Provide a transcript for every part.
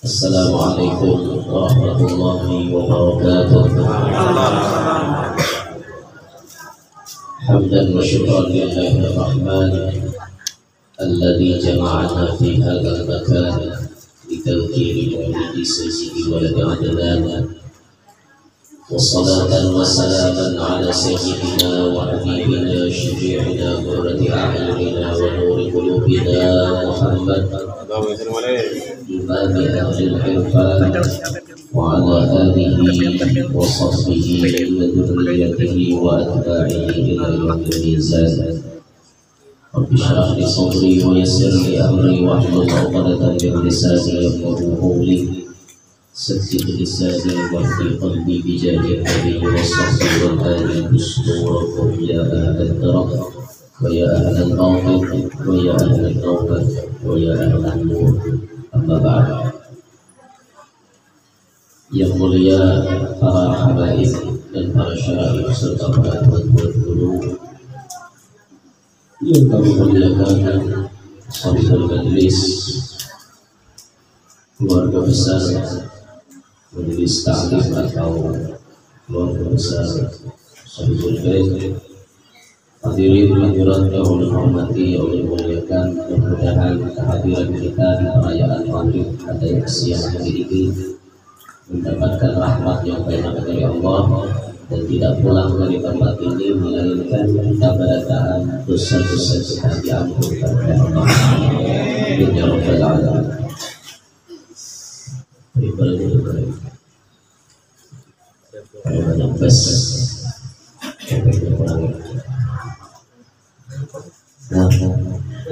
Assalamualaikum warahmatullahi wabarakatuh. Hamdan wa syukran lillahir rahman alladzi jama'ana fi hadzal makan litadhkiri maulidi sayyidi walad adnan. Wassalatan wassalaman ala sayyidina wa habibina syafi'ina qurrati a'yunina wa nuri qulubina Muhammad imam ahli al-irfan wa ala alihi wa sahbihi wa dhurriyyatihi wa atba'ihi ila yaumil mizan. Rabbi shrah li sadri wa yassir li amri wa hlul 'uqdatan min lisani yafqahu qawli. Saddid lisani wa hdi qalbi bi jahi nabi wa sahbihi wa ali bismillah ya ahlan taraf wa ya ahlan tawfiq wa ya ahlan tawbah wa ya ahlan nur. Amma ba'd. Yang mulia para habaib dan para syaraif serta para tuan-tuan guru yang kami muliakan, sahibul majlis, keluarga besar majelis ta'lim atau keluarga besar sahibul bait, hadirin hadirat yang Allah hormati, Allah muliakan. Mudah-mudahan kehadiran kita di perayaan Maulid pada siang hari ini mendapatkan rahmat yang banyak dari Allah dan tidak pulang dari tempat ini melainkan keberkahan dosa-dosa kita diampunkan oleh Allah. Ya Rabbal Alamin. Banyak bes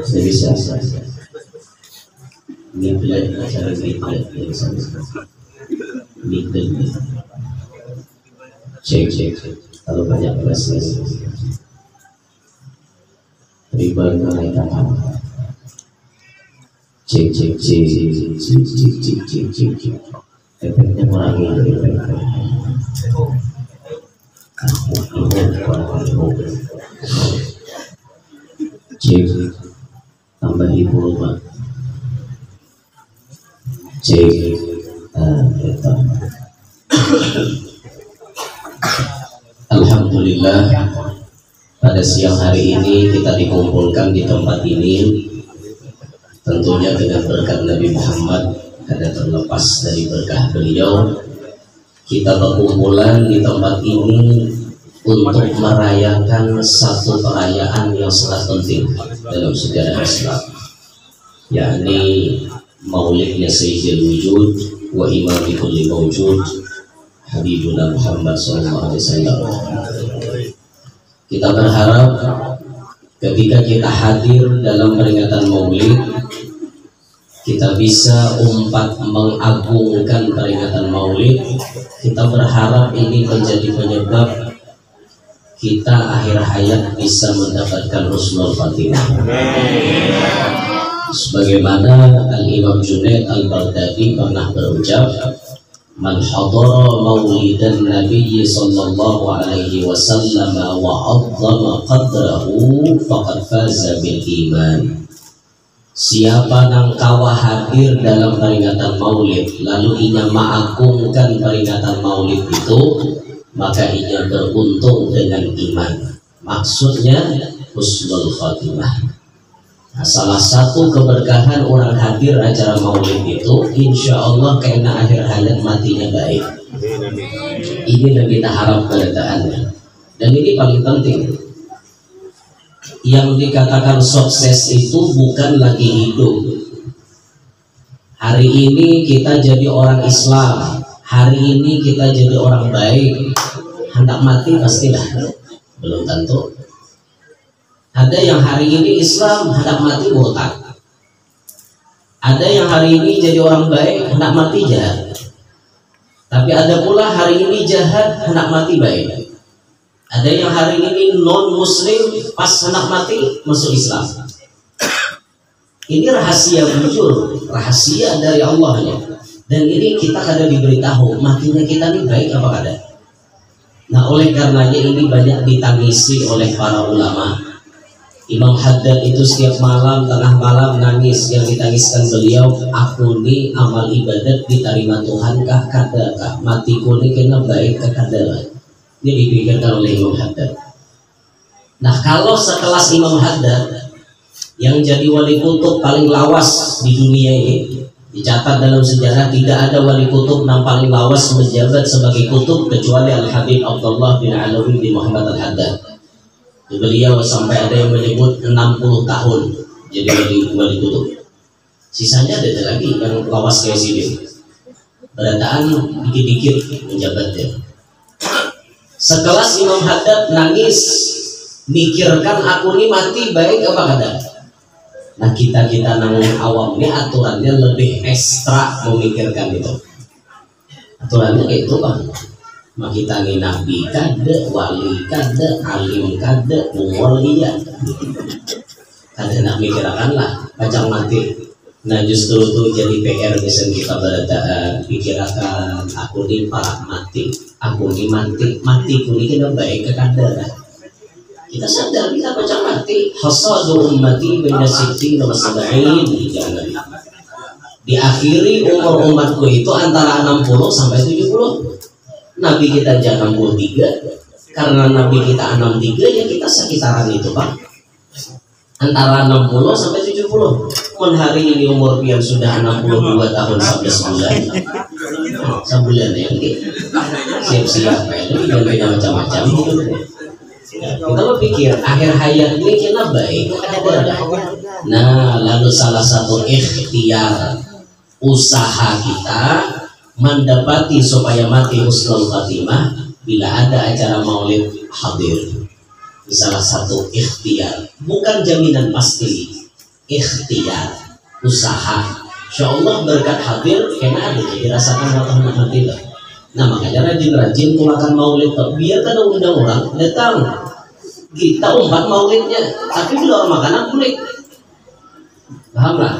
saya bisa midlet cara midlet midlet cek kalau banyak bes riba mereka cek efeknya mengurangi efek cek tambah ibu rumah cek Alhamdulillah, pada siang hari ini kita dikumpulkan di tempat ini tentunya dengan berkat Nabi Muhammad, ada terlepas dari berkah beliau. Kita berkumpulan di tempat ini untuk merayakan satu perayaan yang sangat penting dalam sejarah Islam, yakni Maulidnya Sayyidil Wujud wa Imami Kulli Mawjud Habibuna Muhammad SAW. Kita berharap ketika kita hadir dalam peringatan Maulid, kita bisa mengagungkan peringatan Maulid. Kita berharap ini menjadi penyebab kita akhir hayat bisa mendapatkan husnul khatimah. Sebagaimana Al-Imam Junaid Al-Baghdadi pernah berucap, man hadara maulidan Nabi sallallahu alaihi wasallam wa 'azzama qadrahu faqad faza bil iman. Siapa nang kawa hadir dalam peringatan Maulid lalu ia mengagungkan peringatan Maulid itu, maka ia beruntung dengan iman. Maksudnya husnul khatimah. Nah, salah satu keberkahan orang hadir acara Maulid itu, insya Allah karena akhir hayat matinya baik. Ini yang kita harap keletaaannya. Dan ini paling penting. Yang dikatakan sukses itu bukan lagi hidup. Hari ini kita jadi orang Islam, hari ini kita jadi orang baik. Hendak mati pastilah, belum tentu. Ada yang hari ini Islam, hendak mati botak. Ada yang hari ini jadi orang baik, hendak mati jahat. Tapi ada pula hari ini jahat, hendak mati baik. Ada yang hari ini non muslim, pas hendak mati masuk Islam. Ini rahasia bujur, rahasia dari Allahnya. Dan ini kita kada diberitahu, matinya kita ini baik apa kada. Nah oleh karenanya ini banyak ditangisi oleh para ulama. Imam Haddad itu setiap malam, tengah malam nangis. Yang ditangiskan beliau, aku ni amal ibadat diterima Tuhan kah kadakah, matiku ni kena baik kah kadakah. Ini dipikirkan oleh Imam Haddad. Nah, kalau sekelas Imam Haddad yang jadi wali kutub paling lawas di dunia ini, dicatat dalam sejarah tidak ada wali kutub yang paling lawas menjabat sebagai kutub kecuali Al-Habib Abdullah bin Alawi bin Muhammad Al-Haddad. Beliau sampai ada yang menyebut 60 tahun jadi wali kutub. Sisanya ada lagi yang lawas kayak sini, berataan dikit-dikit menjabatnya. Sekelas Imam Haddad nangis, mikirkan aku ini mati baik apa kada. Nah, kita nang awam ini aturannya lebih ekstra memikirkan itu. Aturannya kayak itu bang. Mak kita ini nabi kada, wali kada, alim kada, umur iya. Kada nak mikirkan lah, pacang mati. Nah justru itu jadi PR misalnya kita berataan, pikirkan aku ini para mati, aku ini mati pun ini kena baik ke kada. Kita sadar kita pacang mati. Hasadu ummati baina sittin wa sab'in, diakhiri umur umatku itu antara 60 sampai 70. Nabi kita aja 63, karena Nabi kita 63 ya kita sekitaran itu Pak, antara 60 sampai 70. Mun hari ini umur pian sudah 62 tahun 11 bulan, sebulan ya siap-siap ini jangan macam-macam gitu. Kita berpikir akhir hayat ini kita baik ada. Nah, lalu salah satu ikhtiar usaha kita mendapati supaya mati husnul khatimah bila ada acara maulid hadir. Salah satu ikhtiar, bukan jaminan pasti, ikhtiar, usaha. Insyaallah berkat hadir kena ada dirasakan matahari hati lah. Nah makanya rajin-rajin melakukan maulid, biar kan undang orang datang kita umpat maulidnya, tapi bila orang makanan boleh, paham lah?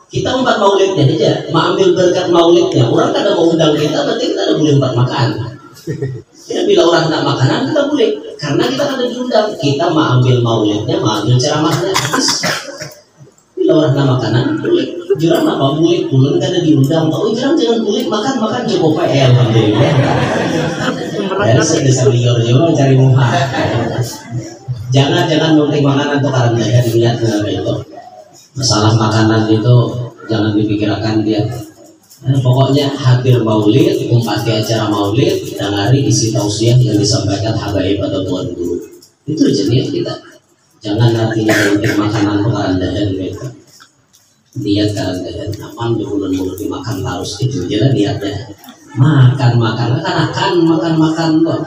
Kita umpat maulidnya aja, mau ambil berkat maulidnya. Orang kada mau undang kita, berarti kita ada boleh umpat makan. Ya, bila orang nak makanan kita boleh, karena kita kada diundang. Kita mau ambil maulidnya, mau ambil ceramahnya, habis. Bila orang nak makanan boleh. Jurang apa boleh, pulang kada diundang. Oh jurang jangan boleh makan cukup ya, alhamdulillah. Ya sedih liur juga cari muha. Jangan nunting makanan tuh karena mereka dilihat dengan itu. Masalah makanan itu jangan dipikirkan dia. Nah, pokoknya hadir maulid, umpati acara maulid, dan hari isi tausiah yang disampaikan habaib atau tuan guru. Itu jenis kita. Jangan nantinya untuk makanan perkara dan mereka. Lihat keadaan aman di bulan-bulan dimakan harus itu jadi lihatnya. Makan makan kok.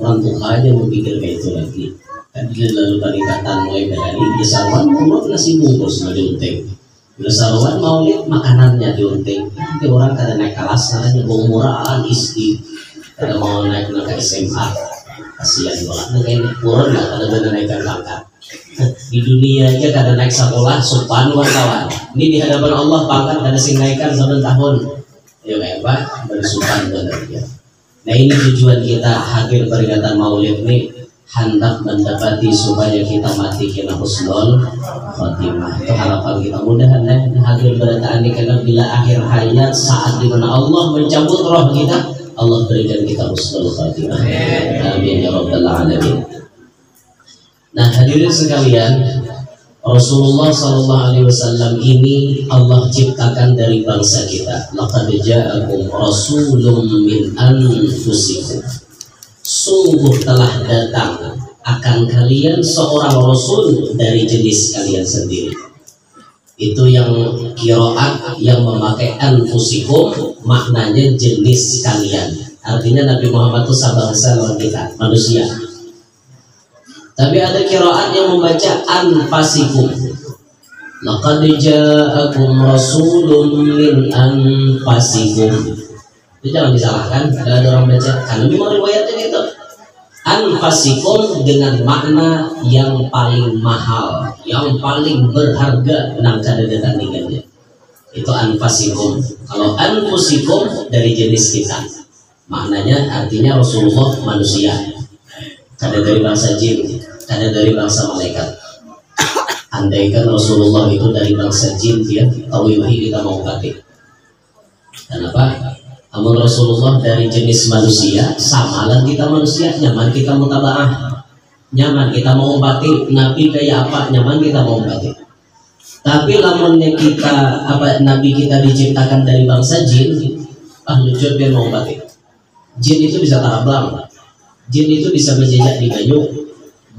Orang tua aja berpikir kayak itu lagi. Kan lalu peningkatan mulai dari besaran mulut nasi bungkus diunting, besaran maulid makanannya diunting. Nanti orang kada naik kelas aja murah istri kada mau naik ke SMA, kasihan banget. Nah ini kurang nggak kada benar naikkan pangkat. Di dunia aja kada naik sekolah sopan wartawan. Ini di hadapan Allah pangkat kada sing naikkan 9 tahun. Ya kayak apa? Bersopan benar ya. Nah ini tujuan kita hadir peringatan maulid ini, hendak mendapati supaya kita mati kena husnul khatimah. Itu harapan kita, mudah-mudahan hadir berataan ini karena bila akhir hayat saat dimana Allah mencabut roh kita, Allah berikan kita husnul khatimah. Amin ya rabbal alamin. Nah hadirin sekalian, Rasulullah SAW ini Allah ciptakan dari bangsa kita. Laqad ja'akum rasulun min anfusikum. Sungguh telah datang akan kalian seorang rasul dari jenis kalian sendiri. Itu yang qiraat yang memakai anfusikum, maknanya jenis kalian. Artinya Nabi Muhammad itu sabangsa lawan kita, manusia. Tapi ada qiraat yang membaca anfasikum. Laqad ja'akum rasulun min anfasikum. Itu jangan disalahkan, ada orang baca karena memang riwayatnya itu anfasikum dengan makna yang paling mahal, yang paling berharga nang kada tandingannya. Itu anfasikum. Kalau anfusikum dari jenis kita, maknanya artinya Rasulullah manusia, kada dari bangsa jin, kada dari bangsa malaikat. Andaikan Rasulullah itu dari bangsa jin, dia tahu kita mau batik. Kenapa? Amun Rasulullah dari jenis manusia, samalah kita manusia, nyaman kita mutabaah, nyaman kita mau batik. Nabi kayak apa, nyaman kita mau batik. Tapi lamunnya kita Nabi kita diciptakan dari bangsa jin, lucu dia mau batik. Jin itu bisa terbang, jin itu bisa menjejak di kayu,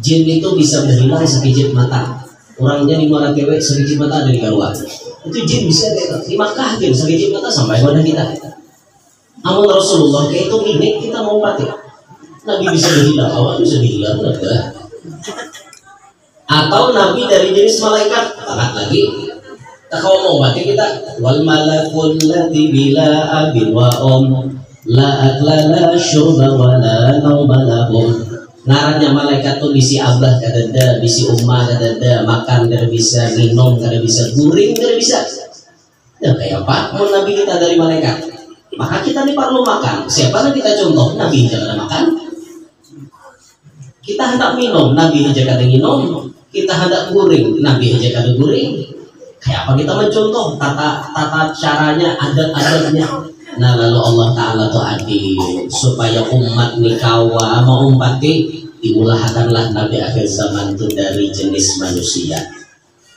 jin itu bisa berhilang sekejap mata. Orangnya di mana kewek sekejap mata ada di keluar. Itu jin bisa di Makkah jin sekejap mata sampai pada kita. Amun Rasulullah kayak itu minik kita mau batik. Nabi bisa berhilang, awal bisa berhilang enggak? Atau Nabi dari jenis malaikat, banget lagi. Tak kau mau batik kita wal malakul ladzi bila abin wa la aklala syurba wa la nauma lahum. Ngarannya malaikat tuh bisi abah kadada, bisi ummah kadada, makan kada bisa, minum kada bisa, guring kada bisa. Ya kayak apa? Mau Nabi kita dari malaikat. Maka kita ini perlu makan. Siapa yang kita contoh? Nabi aja kada makan. Kita hendak minum, Nabi aja kada minum. Kita hendak guring, Nabi aja kada guring. Kayak apa kita mencontoh tata caranya, adat-adatnya. Nah lalu Allah Ta'ala tuh adil supaya umat nikawa mau umpati diulahkanlah Nabi akhir zaman itu dari jenis manusia.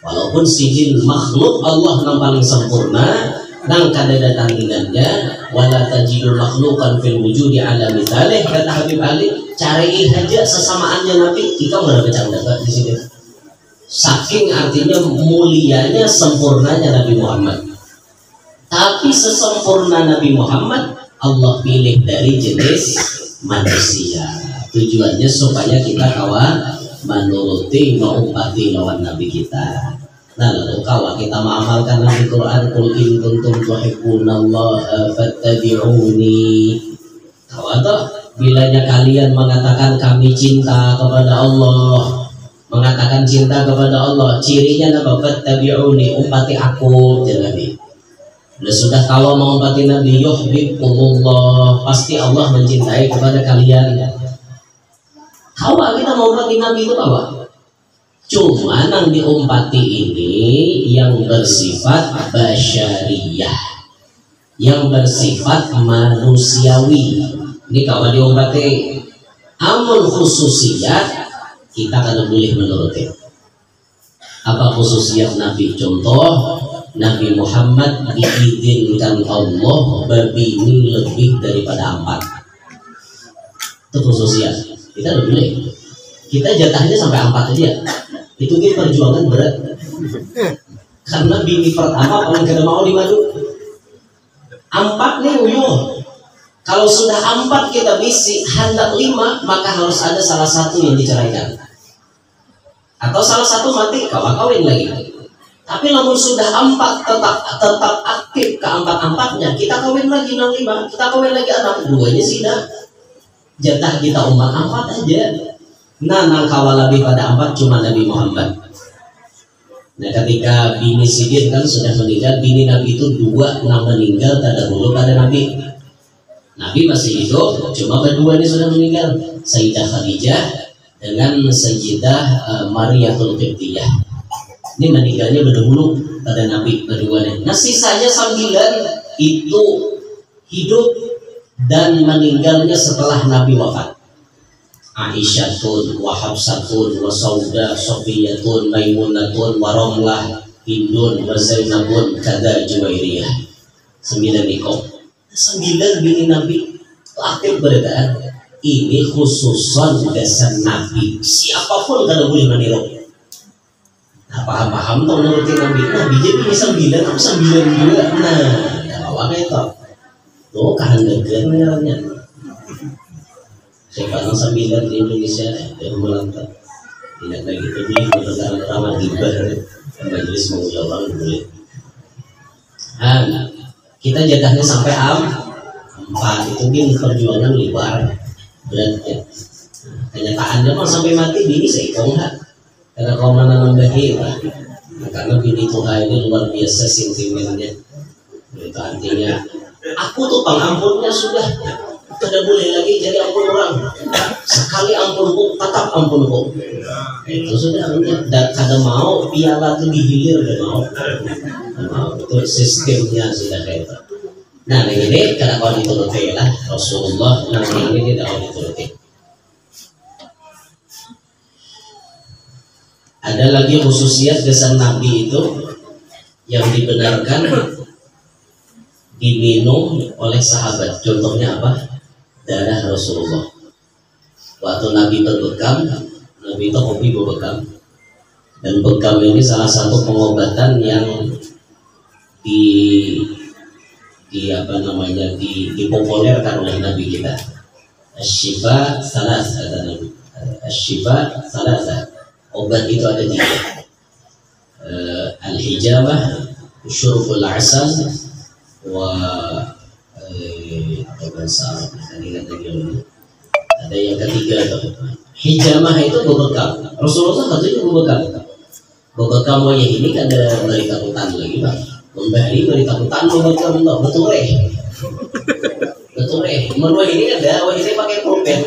Walaupun si jin makhluk Allah yang paling sempurna, nang kadada tandingannya, wala tajidul makhlukan fil wujudi ala mithalih, kata Habib Ali, cari aja sesamaannya Nabi, kita nggak ada bercanda di sini. Saking artinya mulianya, sempurnanya Nabi Muhammad. Tapi sesempurna Nabi Muhammad, Allah pilih dari jenis manusia. Tujuannya supaya kita kawan menuruti, mengumpati lawan Nabi kita. Nah lalu kalau kita mengamalkan Al-Quran, qul in kuntum tuhibbunallaha fattabi'uni. Kawan toh, bilanya kalian mengatakan kami cinta kepada Allah, mengatakan cinta kepada Allah, cirinya apa? Fattabi'uni, umpati aku, jangan Nabi. Sudah kalau mau umpati Nabi, yuhibbukumullah, pasti Allah mencintai kepada kalian. Kalau kita mau umpati Nabi itu apa? Cuma yang diumpati ini yang bersifat basyariyah, yang bersifat manusiawi. Ini kalau diumpati amun khususiyat, kita kan boleh menuruti. Apa khususiyat Nabi? Contoh, Nabi Muhammad diizinkan Allah berbini lebih daripada 4. Itu khususiyat. Kita tidak boleh. Kita jatahnya sampai 4 aja. Itu dia perjuangan berat. Karena bini pertama paling kada mau dimadu. 4 nih uyuh. Kalau sudah 4 kita bisi hendak 5, maka harus ada salah satu yang diceraikan. Atau salah satu mati, kawin lagi. Tapi namun sudah 4 tetap aktif ke 4-4-nya, kita kawin lagi 6-5, kita kawin lagi 6, 2-nya sudah. Jatah kita umat 4 aja. Nah, kawal lebih pada 4 cuma Nabi Muhammad. Nah, ketika bini Sidin kan sudah meninggal, bini Nabi itu 2 yang meninggal terdahulu pada Nabi. Nabi masih hidup, cuma kedua ini sudah meninggal. Sayyidah Khadijah dengan Sayyidah Mariyatul Qibtiyah. Ini meninggalnya berdahulu pada Nabi keduanya. Nah, sisanya 9 itu hidup dan meninggalnya setelah Nabi wafat. Aisyatun, wa Hafsatun, wa Sauda, Sofiyatun, Maimunatun, wa Romlah, Hindun, wa Zainabun, kada Juwairiyah. 9 nikah. 9 bini Nabi aktif beredar. Ini khususan dasar Nabi. Siapapun kada boleh meniru. Nah, paham tuh nurutin Nabi. Nabi jadi 9 atau 9 juga. Nah, apa itu? Tuh kan degernya. Sekarang 9 di Indonesia yang melantap. Tidak lagi itu boleh mendengar ramah gibah majelis mengulang orang boleh. Nah, kita jatahnya sampai 4 itu gini perjuangan lebar beratnya. Kenyataannya mah sampai mati bini seikong lah. Karena kau mana nambahi lah. Karena bini Tuhan ini luar biasa sentimennya. Itu artinya aku tuh pengampunnya sudah. Tidak boleh lagi jadi ampun orang. sekali ampun bu, tetap ampun bu. Itu sudah dan kada mau piala itu dihilir dan mau itu sistemnya sudah kayak itu. Nah ini kada kau dituruti lah Rasulullah, nah ini tidak kau dituruti. Ada lagi khususiat kesan Nabi itu yang dibenarkan diminum oleh sahabat. Contohnya apa? Darah Rasulullah. Waktu Nabi berbekam, Nabi itu hobi berbekam, dan bekam ini salah satu pengobatan yang dipopulerkan oleh Nabi kita. Asy-syifa salas kata Nabi. Asy-syifa salasa. Obat itu ada 3. Al-hijamah, syurbul asal, wa ada yang ketiga itu hijamah itu bebekam. Rasulullah katanya bebekam. Bebekam wajah ini kan ada berita hutan lagi bang. Memberi berita hutan bebekam loh betul betul menurut ini ada wajah ini pakai pulpen.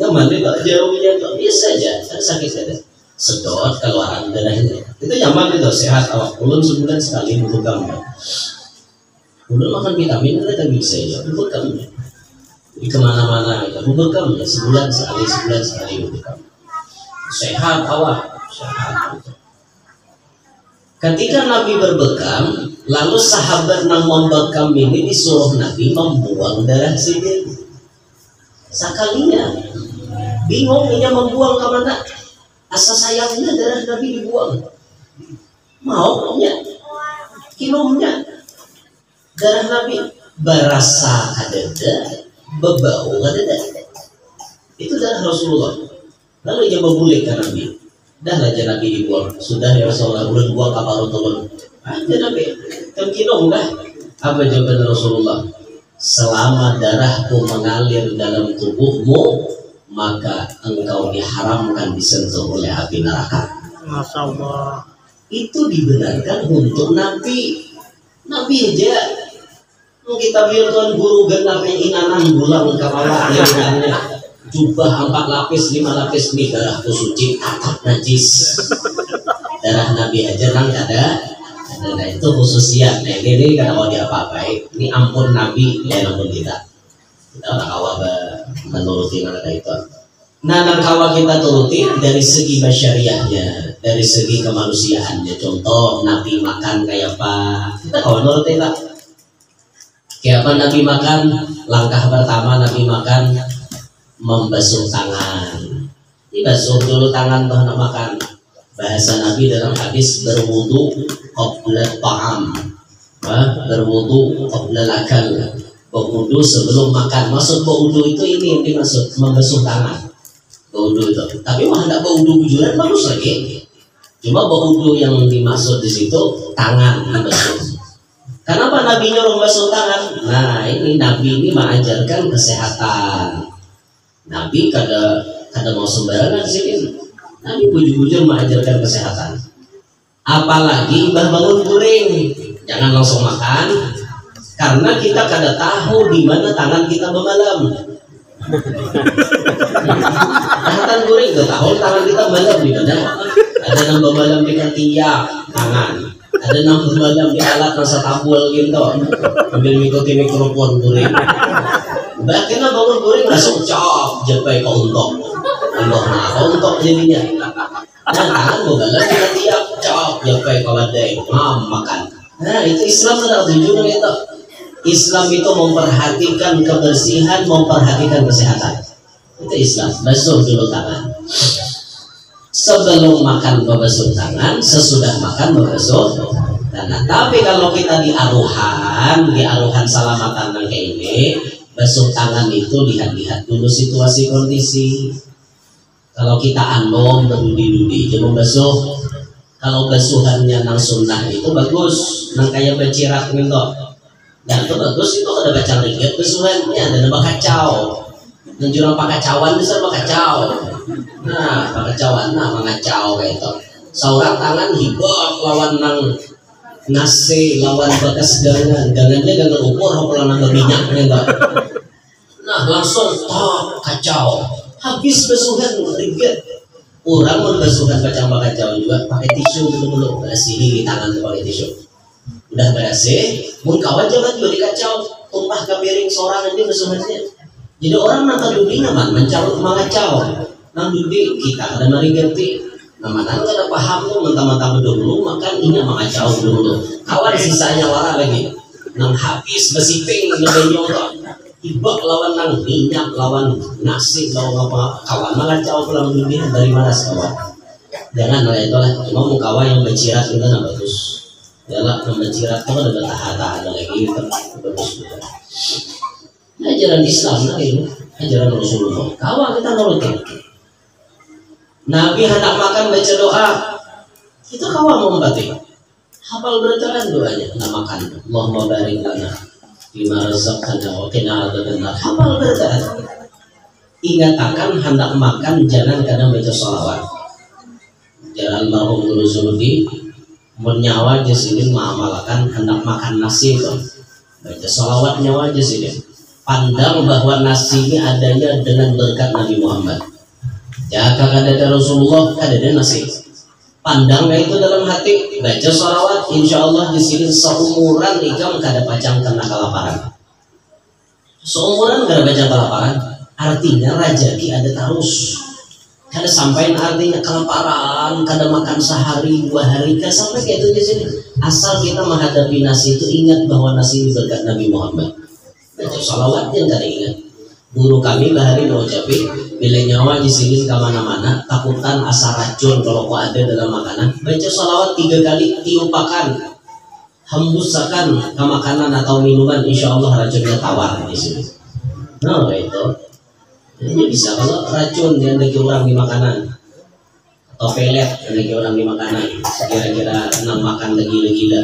Nyaman tak jauhnya tak biasa aja sakit saja. Sedot keluaran darahnya itu nyaman itu sehat awak. Ulun sebulan sekali bebekam. Ulun makan vitamin itu tak bisa ya bebekam. Di kemana-mana itu bekam ya sebulan sekali bekam. Sehat awak, sehat. Ketika Nabi berbekam, lalu sahabat yang membekam ini disuruh Nabi membuang darah sendiri. Sekalinya bingung ini membuang ke mana? Asa sayangnya darah Nabi dibuang. Maunya, kilomnya darah Nabi berasa kadada. Bebau ada itu darah Rasulullah. Lalu dia membuli ke Nabi. Dah aja Nabi dibuang. Sudah ya Rasulullah udah buang kapal turun. Aja Nabi. Terkino enggak? Apa jawaban Rasulullah? Selama darahku mengalir dalam tubuhmu, maka engkau diharamkan disentuh oleh api neraka. Masya Allah. Itu dibenarkan untuk Nabi. Nabi aja. Kita biarkan guru genapnya inanan bulan kepala yang jubah 4 lapis 5 lapis nih darahku suci atap najis. Darah Nabi aja kan ada. Nah itu khususnya. Nah ini kada mau diapa-apai. Ini ampun Nabi ya ampun kita. Kita orang awal menuruti mereka itu. Nah kalau kita turuti dari segi masyariahnya, dari segi kemanusiaannya. Contoh Nabi makan kayak apa? Kita kawan nuruti tak? Kayak apa Nabi makan? Langkah pertama Nabi makan membasuh tangan. Ini basuh dulu tangan toh nak makan. Bahasa Nabi dalam hadis berwudu qabla ta'am. Berwudu qabla akal. Berwudu sebelum makan. Maksud berwudu itu ini yang dimaksud membasuh tangan. Berwudu itu. Tapi mah hendak berwudu bujuran bagus lagi. Cuma berwudu yang dimaksud di situ tangan membasuh. Kenapa Nabi nyuruh basuh tangan? Nah ini Nabi ini mengajarkan kesehatan. Nabi kada mau sembarangan sih. Nabi bujur-bujur mengajarkan kesehatan. Apalagi bah bangun guring, jangan langsung makan, karena kita kada tahu di mana tangan kita memalam. Tangan guring, kita tahu tangan kita memalam di mana. Ada yang memalam di ketiak tangan. Ada yang bermalam di alat rasa tabul gitu ambil mengikuti mikrofon guring bahkan bangun guring langsung cop japai ke untok untuk jadinya nah tangan bermalam di tiap cop japai ke wadai makan. Nah itu Islam ada tujuan itu. Islam itu memperhatikan kebersihan, memperhatikan kesehatan. Itu Islam. Basuh dulu tangan sebelum makan membasuh tangan, sesudah makan membasuh tangan. Tapi kalau kita di aruhan salamatan kayak ini, basuh tangan itu lihat-lihat dulu situasi kondisi. Kalau kita anom berdudi-dudi, jangan basuh. Kalau basuhannya nang sunnah itu bagus, nang kayak becirak gitu. Dan itu bagus, itu ada baca ringgit basuhannya, ada nama kacau. Dan jurang pakacauan besar pakacau. Nah, pakacauan mengacau kayak itu. Seorang tangan hibah lawan nang nasi lawan bekas gangannya gangan ukur hopelan nang minyak gitu. Nah, langsung kacau. Habis basuhan ribet. Orang mau basuhan kacau juga pakai tisu dulu bersihin di tangan tuh pakai tisu. Udah bersih, mun kawan jangan juga dikacau, tumpah ke piring seorang aja basuhannya. Jadi orang nangka dudi nyaman mencabut mengacau. Nang dudi kita ada mari ganti. Nama nang kada paham tuh mentah-mentah dulu makan ini mengacau dulu. Kawan sisanya wara lagi. Nang habis besiping ngebenyo tuh. Ibak lawan nang minyak lawan nasi lawan apa kawan mengacau pulang dudi dari mana kawan. Jangan lah itu lah. Cuma mau kawan yang bercirat itu nah bagus. Yalah yang bercirat itu ada tahan lagi itu bagus juga. Ajaran Islam lah itu, ajaran Rasulullah. Kawan kita nurutin. Nabi hendak makan baca doa, kita kawan mau membatik. Hafal berjalan doanya, hendak makan. Allahumma barik lana bima razaqtana wa qina adzabannar. Hafal berjalan. Ingat akan hendak makan jangan kadang baca sholawat. Jalan marhum Guru Zuhdi menyawa jasinin mengamalkan hendak makan nasi itu. Baca sholawat nyawa jasinin. Pandang bahwa nasi ini adanya dengan berkat Nabi Muhammad. Jika ada Rasulullah, ada nasi. Pandangnya itu dalam hati, baca sholawat, insya Allah di sini seumuran ikam kada pacang kena kelaparan. Seumuran kada pacang kelaparan, artinya rajaki ada terus. Kada sampai artinya kelaparan, kada makan sehari, 2 hari, kada sampai kayak itu di sini. Asal kita menghadapi nasi itu ingat bahwa nasi ini berkat Nabi Muhammad. Baca sholawat yang kada ingat. Guru kami bahari mengucapin bila nyawa di sini kemana-mana takutan asa racun kalau kau ada dalam makanan. Baca sholawat 3 kali, tiupakan, hembusakan ke makanan atau minuman, insya Allah racunnya tawar di sini. Nah itu, ini bisa kalau racun yang lagi orang di makanan atau pelet yang lagi orang di makanan, kira-kira makan gila-gila,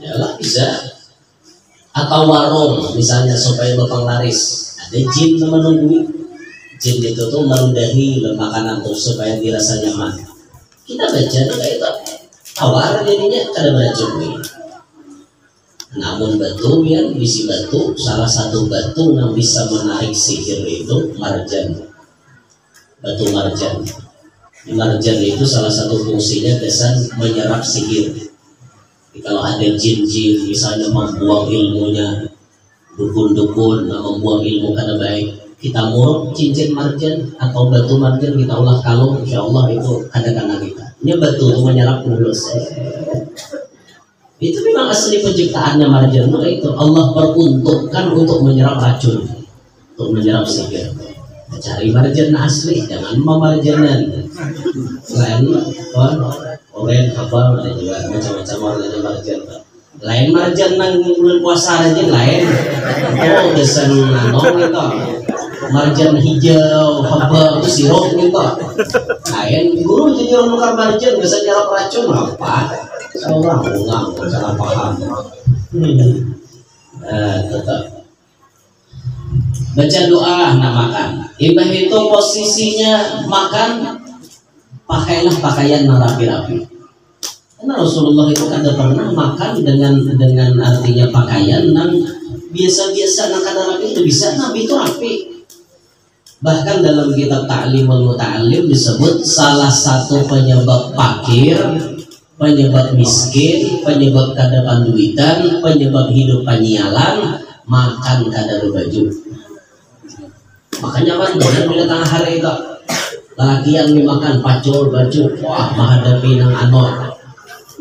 ya lah bisa. Atau warung misalnya supaya bapak laris, ada jin yang menunggu. Jin itu tuh meludahi makanan tuh supaya dirasa nyaman. Kita baca kayak itu tawar jadinya kada beracun nih. Namun batu ya bisi batu, salah satu batu yang bisa menarik sihir itu marjan. Batu marjan. Marjan itu salah satu fungsinya kesan menyerap sihir. Kalau ada jin-jin misalnya membuang ilmunya, dukun-dukun membuang ilmu kada baik, kita muruk cincin marjan atau batu marjan kita ulah kalung, insya Allah itu kada-kada kita. Ini batu itu menyerap mulus. Itu memang asli penciptaannya marjan itu Allah peruntukkan untuk menyerap racun, untuk menyerap sihir. Cari marjan asli, jangan memarjanan. Lain oren apa ada juga macam-macam warnanya marjan. Lain marjan nang bulan puasa aja lain. Oh desain nanong itu. Marjan hijau, haba itu sirup gitu. Lain guru jadi orang nukar marjan bisa nyerap racun apa? Seorang ulang salah paham. Tetap baca doa nak makan. Ibah itu posisinya makan, pakailah pakaian yang rapi-rapi. Karena Rasulullah itu kada pernah makan dengan artinya pakaian yang biasa-biasa, yang kada rapi itu bisa. Nabi itu rapi. Bahkan dalam kitab Ta'limul Muta'allim disebut salah satu penyebab fakir, penyebab miskin, penyebab kada panduitan, penyebab hidup panyialan, makan kada berbaju. Makanya kan bila tengah hari itu laki yang dimakan pacul baju, wah menghadapi nang anor.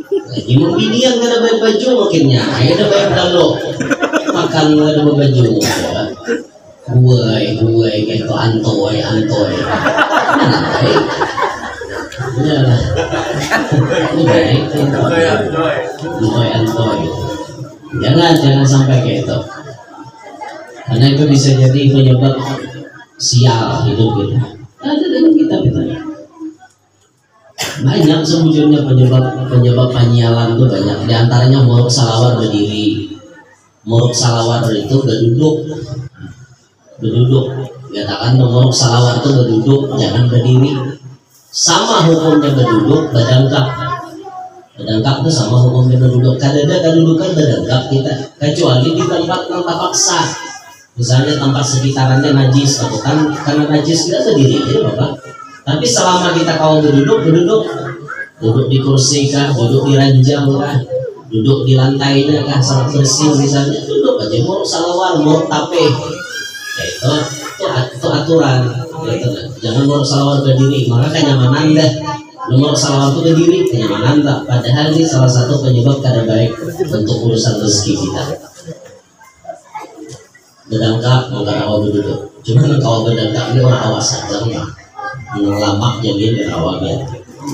Lagi mau binian kada bayar baju mungkinnya, ayo dah bayar dalo. Makan kada berbaju. Buai gitu antoy. Mana baik? Ya lah. Ini baik. Antoy. Jangan sampai kayak itu. Karena itu bisa jadi penyebab sial hidup kita. Ada dalam kitab kita. Banyak sebujurnya penyebab penyialan itu banyak. Di antaranya muruk salawat berdiri. Muruk salawat itu berduduk. Katakan muruk salawat itu berduduk, jangan berdiri. Sama hukumnya berduduk, berdangkap. Berdangkap itu sama hukumnya berduduk. Kadang-kadang kedudukan berdangkap kita, kecuali di tempat paksa. Misalnya tempat sekitarannya najis, atau kan karena najis kita berdiri aja Bapak. Tapi selama kita kalau duduk di kursi kah, duduk di ranjang kah, duduk di lantainya kah, sangat bersih misalnya, duduk aja mau salawar, mau tape, ya itu aturan. Gitu. Jangan mau salawar berdiri, maka kenyamanan dah. Nomor salawat itu berdiri, kenyamanan tak. Padahal ini salah satu penyebab kada baik untuk urusan rezeki kita. Bedangkak maka awal duduk. Cuma kalau bedangkak ini orang awas saja mah. Lama jadi awalnya.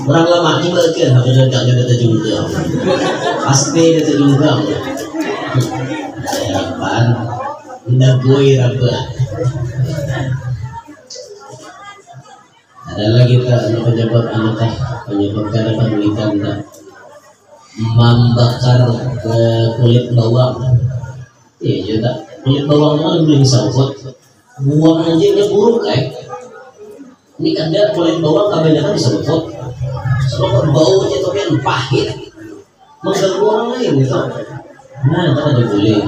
Orang lama juga kan bedangkak kita juga. Pasti kita juga. Harapan ndak boy apa. Ada lagi penyebabkan penelitian membakar kulit bawang. Iya juga. Kulit bawang itu belum sangkut, buang aja dia buruk Ini ada kulit bawang kebanyakan disangkut, soalnya baunya tuh kan pahit, mengganggu orang lain gitu. Nah itu ada boleh.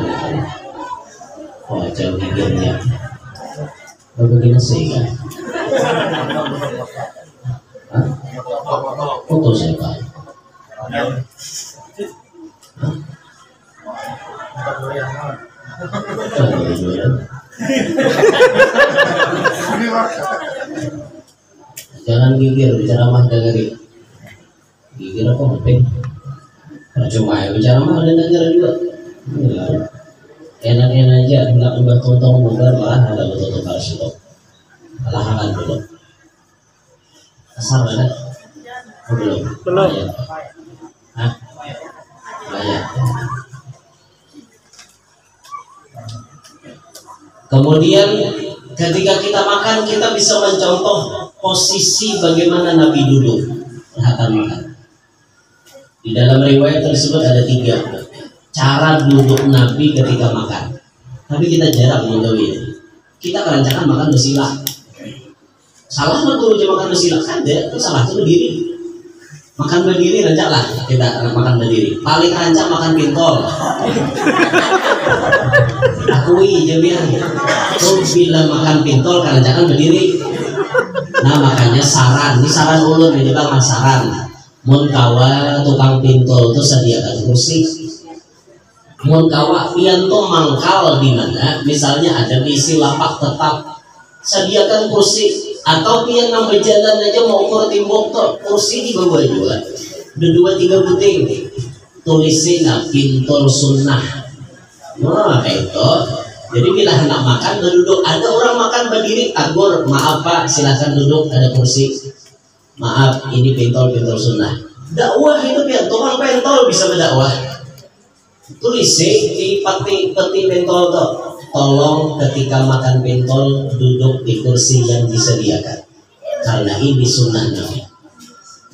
Wah jauh gigirnya, bagaimana sih kan? Foto saya pak. Jangan gigir bicara mah dengerin. Gigir apa penting? Cuma ya bicara mah ada denger juga. Enak-enak aja, nggak ubah tonton bubar malah ada betul-betul harus itu. Alahan dulu. Asal ada? Belum. Hah? Banyak. Kemudian ketika kita makan kita bisa mencontoh posisi bagaimana Nabi duduk akan makan. Di dalam riwayat tersebut ada 3 cara duduk Nabi ketika makan. Tapi kita jarang mengetahui. Kita kerancakan makan bersila. Salah mah guru makan bersila kan deh, itu salah itu berdiri. Makan berdiri rancak lah kita makan berdiri. Paling rancak makan pintol. Akui jamiah. Tuh bila makan pintol kerancakan berdiri. Nah makanya saran, ini saran ulun ini bang saran. Mun kawa tukang pintol itu sediakan kursi. Mun kawa pian tuh mangkal di mana? Misalnya ada isi lapak tetap, sediakan kursi. Atau pian nambah jalan aja mau ukur timbuk tuh kursi di bawah juga. Udah 2-3 puting. Tulisnya pintol sunnah. Nah itu. Jadi bila hendak makan berduduk. Ada orang makan berdiri, agur maaf pak silahkan duduk ada kursi. Maaf ini pintol sunnah. Dakwah itu biar tukang pentol bisa berdakwah. Tulisnya di peti pentol tuh. Tolong ketika makan pentol duduk di kursi yang disediakan karena ini sunnah Nabi.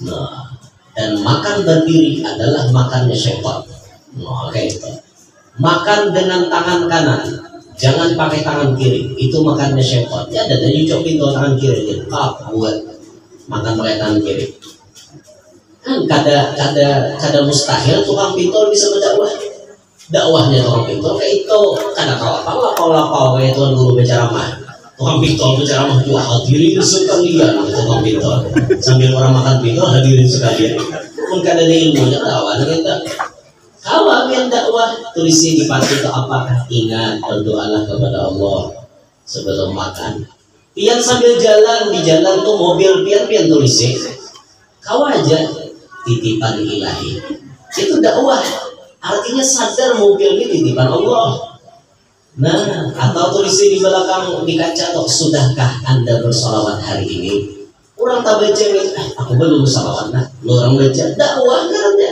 Nah, dan makan berdiri adalah makannya syaitan. Nah, kayak itu. Makan dengan tangan kanan, jangan pakai tangan kiri. Itu makannya syaitan. Ya ada nyucok pentol tangan kiri gitu. Buat makan pakai tangan kiri. Kan kada mustahil tukang pentol bisa berdakwah. Dakwahnya tukang pintol kayak itu karena kalau kayak tuan guru berceramah tukang pintol berceramah juga hadirin sekalian tukang pintol sambil orang makan pintol hadirin sekalian pun kada ada ilmunya dakwah kita kalau yang dakwah tulisi di pasti itu apakah ingat berdoalah kepada Allah sebelum makan pian sambil jalan di jalan tuh mobil pian tulisi kau aja titipan ilahi itu dakwah. Artinya sadar mobil ini titipan Allah. Nah, atau tulisnya di belakang di kaca tuh sudahkah Anda bersolawat hari ini? Orang tak baca aku belum bersolawat nah. Orang baca dakwah karena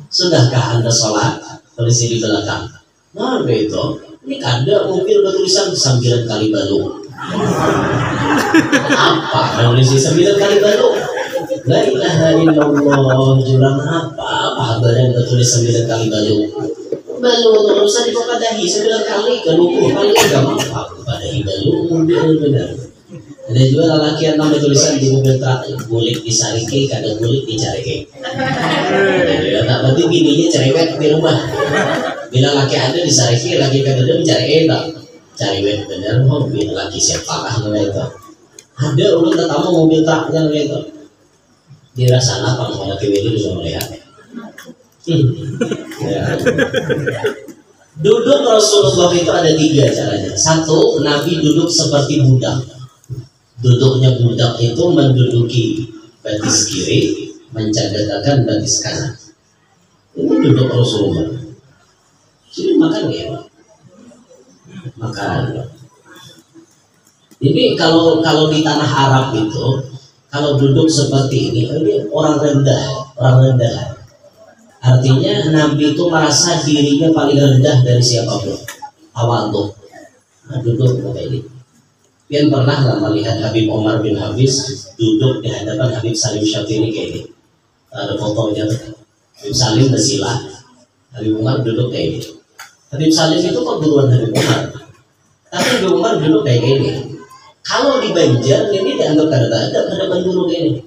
sudahkah Anda sholat? Tulisnya di belakang. Nah, itu ini ada mobil bertulisan 9 kali balu. Apa? Tulisnya 9 kali balu. La ilaha illallah jurang apa badan tertulis 9 kali balu usah dipadahi 9 kali ke 20 kali enggak apa padahi balu benar ada juga lelaki yang namanya tulisan di mobil truk bulik disarike kadang bulik dicarike ya tak berarti bininya cerewet di rumah bila laki ada disarike laki kadang mencari enak cari web bener mobil lagi siapa lah itu ada ulun tetamu mobil truknya itu dirasana apa mau lagi itu bisa melihat ya. Duduk Rasulullah itu ada 3 caranya. Satu, Nabi duduk seperti budak. Duduknya budak itu menduduki batis kiri, menjaga batis kanan. Ini duduk Rasulullah. Jadi makan ya, makan. Ini kalau di tanah Arab itu, kalau duduk seperti ini orang rendah. Artinya Nabi itu merasa dirinya paling rendah dari siapapun. Awal tuh, duduk kayak ini. Pian pernah lah melihat Habib Omar bin Hafiz duduk di hadapan Habib Salim Syafini kayak ini. Ada fotonya tuh. Habib Salim bersila, Habib Omar duduk kayak ini. Habib Salim itu kok duluan Habib Omar. Tapi Habib Omar duduk kayak ini. Kalau di Banjar ini dianggap ada penduduk kayak ini.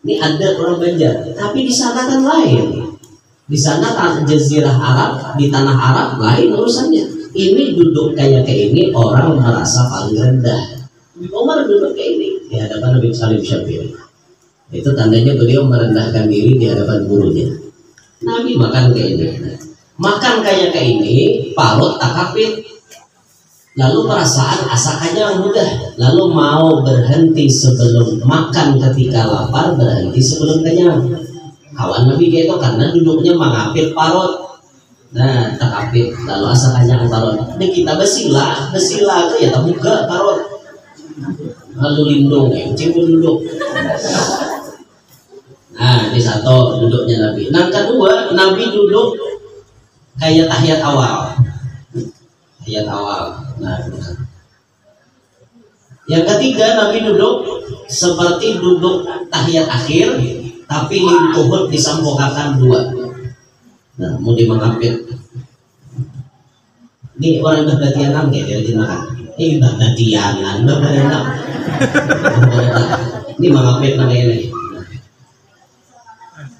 Ini ada orang Banjar, tapi di sana kan lain. Di sana Jazirah Arab, di tanah Arab lain urusannya. Ini duduk kayak ini orang merasa paling rendah. Umar duduk kayak ini di hadapan Nabi Salim Syafiri. Itu tandanya beliau merendahkan diri di hadapan gurunya. Nabi makan kayak ini. Makan kayak ini, parut takapit. Lalu perasaan asakannya mudah. Lalu mau berhenti sebelum makan ketika lapar, berhenti sebelum kenyang. Kawan Nabi kayak itu karena duduknya mengapit parut. Nah, takapit lalu asalnya parut. Ini kita besila itu ya terbuka parut. Lalu lindung ya, cipul duduk. Nah, ini satu duduknya Nabi. Nah, kedua, Nabi duduk kayak tahiyat awal. Tahiyat awal. Nah, yang ketiga, Nabi duduk seperti duduk tahiyat akhir. Tapi lintuhut disampokakan 2. Nah, mau dimangapit. Ini orang berdatianan ya dia dimakan. Ini berdatianan, berenang. Ini mangapit nang ini.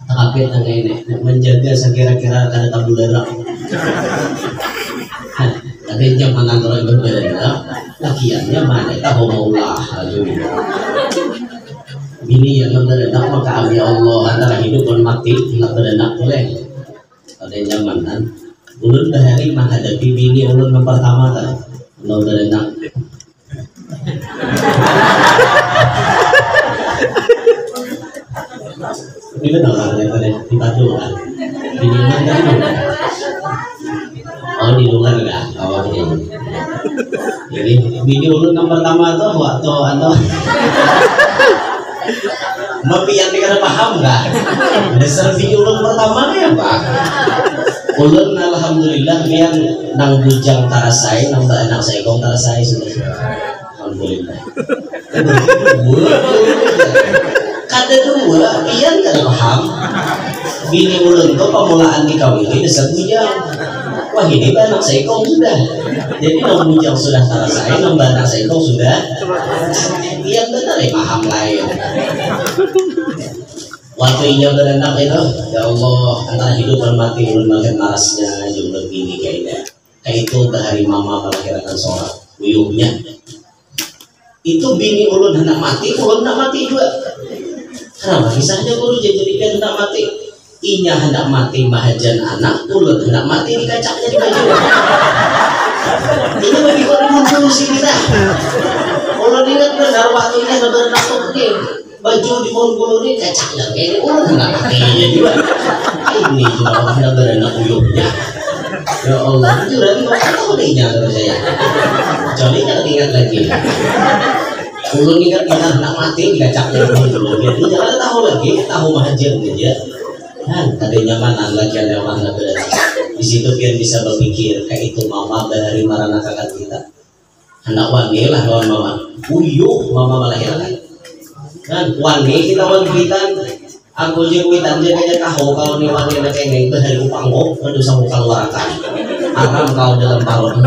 Takapit nang ini. Menjaga sekira-kira kada tabu darah. Tapi zaman orang berbeda, lakiannya mana tahu maulah aja. Bini yang berenak maka ya Allah antara hidup dan mati tidak berenak boleh. Pada zaman kan, ulun bahari menghadapi bini ulun yang pertama kan, ulun berenak. Ini benar kan di Batu kan, bini mana itu? Oh di luar kan, oh ini. Jadi bini ulun yang pertama tuh waktu atau Mapian dikira paham nggak? Dasar video ulun pertama ya Pak. Ulun alhamdulillah yang nang bujang tarasai, nang anak saya kong tarasai sudah. Alhamdulillah. Kada dua, pian kada paham. Bini ulun tuh pemulaan dikawin dasar bujang. Wah ini anak saya kong sudah. Jadi nang bujang sudah tarasai, nang anak saya kong sudah. Yang benar ya paham lain. Waktunya berenak itu, ya Allah antara hidup dan mati ulun makin marasnya jumlah gini kayaknya. Kayak itu bahari mama melahirkan seorang uyuhnya. Itu bini ulun hendak mati, ulun hendak mati juga. Kenapa kisahnya guru jadikan hendak mati? Inya hendak mati mahajan anak, ulun hendak mati di kacaknya di baju. Ini bagi kau muncul sini dah. Ulun ingat benar waktunya benar tuh nih baju di bulu ini kacaknya ini ulun nggak pakainya juga. Ini juga orang yang berenak uyuhnya. Ya Allah itu berarti macam tahu dehnya kalau saya. Kecuali jangan ingat lagi. Ulun ingat benar nak mati di kacaknya bulu ini. Jangan tahu lagi tahu mahajan aja. Kan tadinya mana lagi ada orang yang berenak. Di situ biar bisa berpikir kayak itu mama dari marana kakak kita. Anak wangi lah lawan mama. Uyuh mama melahirkan. Kan wangi kita wangitan. Aku je kuitan je kaya tahu kalau ni wangi na kaya itu dari upang mo. Aduh sa muka luarakan. Aram kau dalam parut.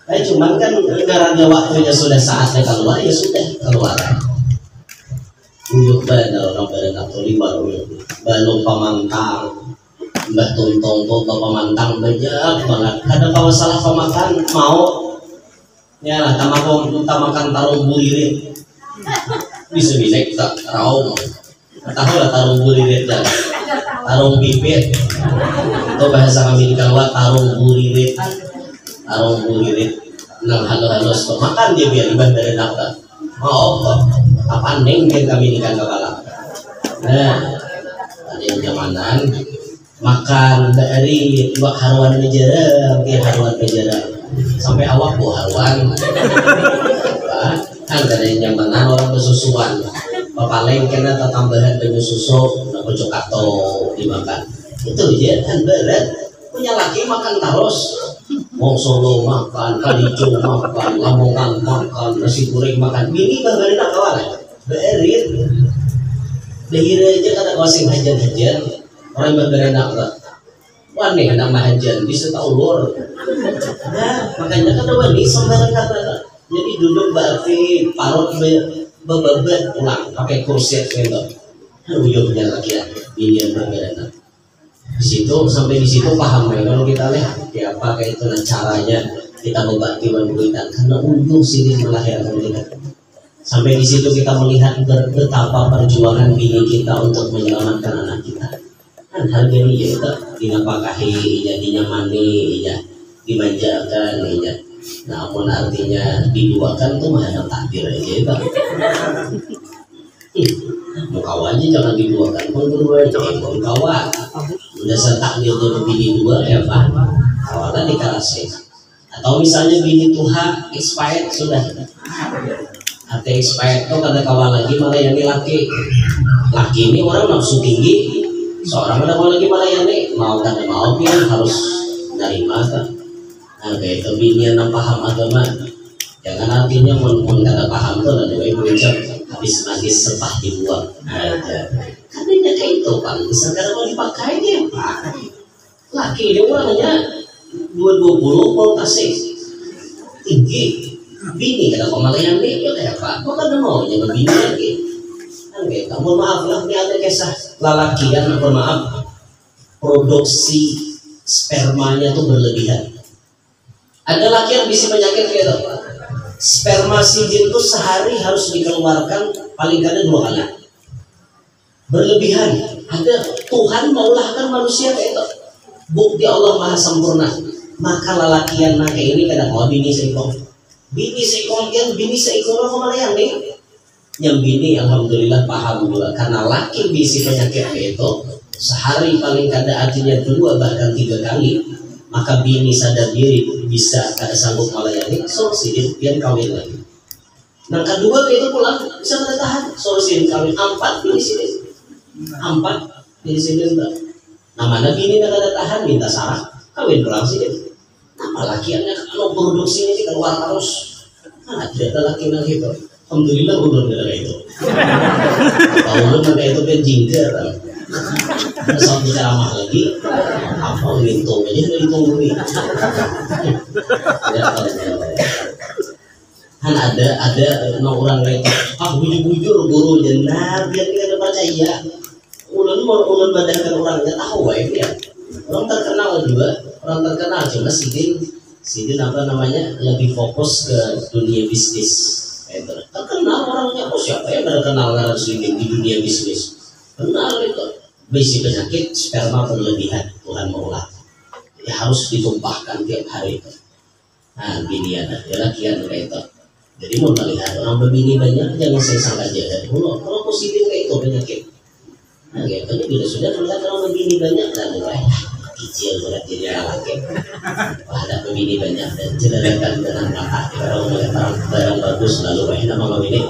Cuman kan negaranya waktunya sudah saatnya keluar ya sudah keluar. Uyuh benar orang benar atau lima uyuh. Balong pamangkang. Mbah Tuntong tuh bapak mantang banyak banget. Kadang kalau salah pemakan mau ya lah tamakan tarung bulirit bisa tak raung tahu lah tarung bulirit dan tarung bibit itu bahasa kami di Jawa tarung bulirit nang halus makan dia biar ibah dari nakta mau apa neng yang kami di kepala. Nah ada yang zamanan makan dari dua haruan penjara sampai awak bu haruan kan ada yang zamanan orang kesusuan papaleng kena tambahan penyu susu nak cokato dimakan itu dia kan berat punya laki makan terus mau Solo makan kalijo makan Lamongan makan nasi goreng makan bini bagaimana nak kawan berit dehira aja kada wasing hajan orang berberenak lah wani anak mahajan bisa tahu lor nah makanya kan wani sembarang kata jadi duduk berarti parut bebebat pulang pakai kursi gitu ujungnya lagi ini yang berberenak di situ sampai di situ paham ya kalau kita lihat apa kayak itu caranya kita membagi wanita karena ujung sini melahirkan kita sampai di situ kita melihat betapa perjuangan bini kita untuk menyelamatkan anak kita kan harga ini ya kita dinapakahi ya dinyamani ya dimanjakan ya namun artinya diduakan tuh menghadap takdir aja ya mukawa aja jangan diduakan pun kedua aja mukawa udah takdirnya bini dua ya pak awalnya dikasih atau misalnya bini Tuhan expired sudah atau expired tuh kada kawan lagi malah yang laki ini orang nafsu tinggi seorang ada mau lagi melayani mau kada mau dia harus nerima kan nah kayak itu bini yang paham agama jangan artinya mun kada paham tuh ada ibu ucap habis magis sepah dibuang ada katanya kayak itu bang sekarang mau dipakai dia pak laki dia orangnya 220 voltase tinggi bini kada melayani ya kayak apa kok kada mau jangan bini lagi oke, mohon maaf lah, ini ada kisah lalakian, mohon maaf, produksi spermanya tuh berlebihan. Ada laki yang bisa penyakit kayak itu. Sperma si jin tuh sehari harus dikeluarkan paling kada 2 kali. Berlebihan. Ada Tuhan maulahkan manusia kayak itu. Bukti Allah maha sempurna. Maka lalakian nah kayak ini kada mau bini seikong. Bini seikong yang bini seikong kok melayani. Yang bini alhamdulillah paham juga karena laki bisi penyakit itu sehari paling kada artinya 2 bahkan 3 kali maka bini sadar diri bisa kada sanggup melayani solusi dia kawin lagi nah kedua itu pulang bisa kada tahan solusi kawin 4 bini sini 4 bini sini nah mana bini kada tahan minta sarah kawin pulang sini nah lakiannya kalau produksinya ini keluar terus nah tidak laki lagi itu alhamdulillah ulun kayak itu. Ulun kayak itu kan jingkar. Sampai ceramah lagi, apa ngitung aja udah ditungguin. Kan ada orang kayak bujur guru jenar biar kita percaya. Ulun badankan orangnya tahu ya. Orang terkenal juga, orang terkenal cuma sidin apa namanya lebih fokus ke dunia bisnis. Terkenal orangnya siapa yang terkenal karena sedikit di dunia bisnis kenal itu bisi penyakit sperma berlebihan Tuhan maulah ya harus ditumpahkan tiap hari itu nah bini ada lakian kayak itu jadi mau melihat orang berbini banyak jangan saya sangka aja dari dulu kalau positif kayak itu penyakit nah gitu bila sudah melihat orang berbini banyak dan mulai kecil berat jadi laki ada pembini banyak dan cederakan dengan mata kalau melihat barang bagus lalu nama mengawini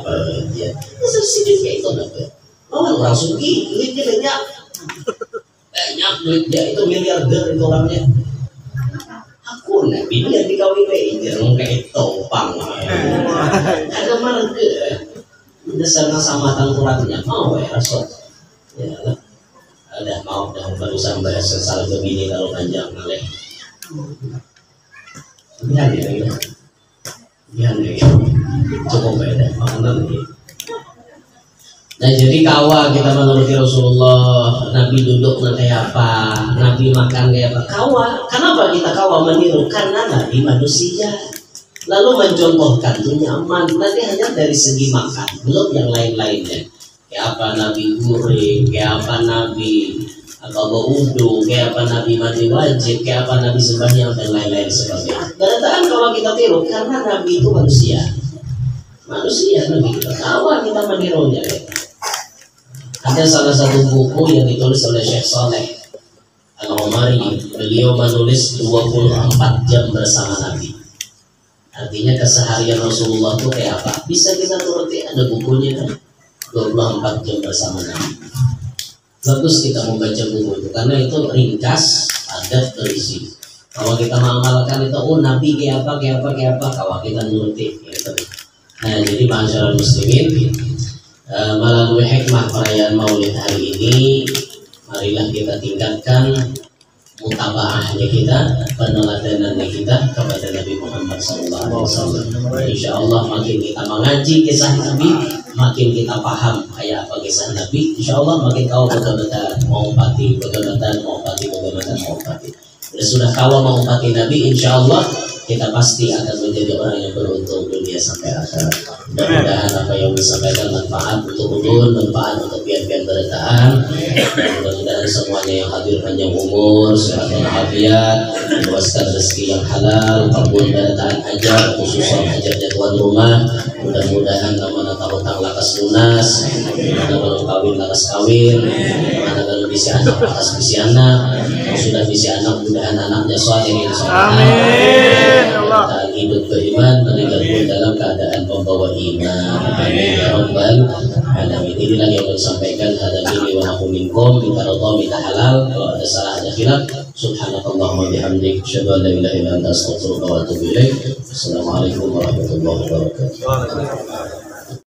dia sedikit kayak itu nggak orang suki duitnya banyak duitnya itu miliarder itu orangnya aku bini yang dikawin jangan kayak topang ada mana udah sama tangkurannya mau ya rasul ya ada mau dan barusan bahas soal begini kalau panjang maleh lihat ya cukup beda makanan ini Nah jadi kawa kita menuruti Rasulullah, Nabi duduk kayak apa, Nabi makan kayak apa. Kawa, kenapa kita kawa meniru? Karena Nabi manusia. Lalu mencontohkan itu nyaman. Nanti hanya dari segi makan, belum yang lain-lainnya. Kayak apa Nabi guring, kayak apa Nabi atau berwudu, kayak apa Nabi mandi wajib, kayak apa Nabi sembahyang dan lain-lain sebagainya. Berarti kalau kita tiru, karena Nabi itu manusia. Manusia Nabi kita kawa kita menirunya. Ada salah satu buku yang ditulis oleh Syekh Saleh Al-Omari. Beliau menulis 24 jam bersama Nabi. Artinya keseharian Rasulullah itu kayak apa? Bisa kita turuti, ada bukunya kan? 24 jam bersama Nabi. Bagus kita membaca buku itu karena itu ringkas, padat, berisi. Kalau kita mengamalkan itu, oh Nabi kayak apa, kalau kita nuruti gitu. Nah jadi masyarakat muslimin, melalui hikmah perayaan Maulid hari ini, marilah kita tingkatkan mutabaahnya kita, peneladanannya kita kepada Nabi Muhammad SAW. Insya Allah makin kita mengaji kisah Nabi, makin kita paham kayak apa kisah Nabi. Insya Allah makin kau betul-betul mengumpati. Sudah kau mengumpati Nabi, Insya Allah kita pasti akan menjadi orang yang beruntung dunia sampai akhirat. Mudah-mudahan apa yang disampaikan manfaat untuk ulun, manfaat untuk pian-pian bertahan. Mudah-mudahan semuanya yang hadir panjang umur, sehat walafiat, luaskan rezeki yang halal, kabul bertahan ajar, khususnya ajarnya tuan rumah. Mudah-mudahan mana tahu hutang lakas lunas, mana kawin lakas kawin, mana kalau bisa anak lakas bisa anak, yang sudah bisa anak mudahan anaknya salihin. Amin. Dan hidup beriman, meninggal pun dalam keadaan pembawa iman. Amin ya rabbal alamin. Inilah yang disampaikan hadamini wa nakum minkum, minta ridha, minta halal. Kalau ada salah ada khilaf, subhanakallahumma bihamdik, asyhadu an la ilaha illa anta, astaghfiruka wa atubu ilaik. Assalamualaikum warahmatullahi wabarakatuh.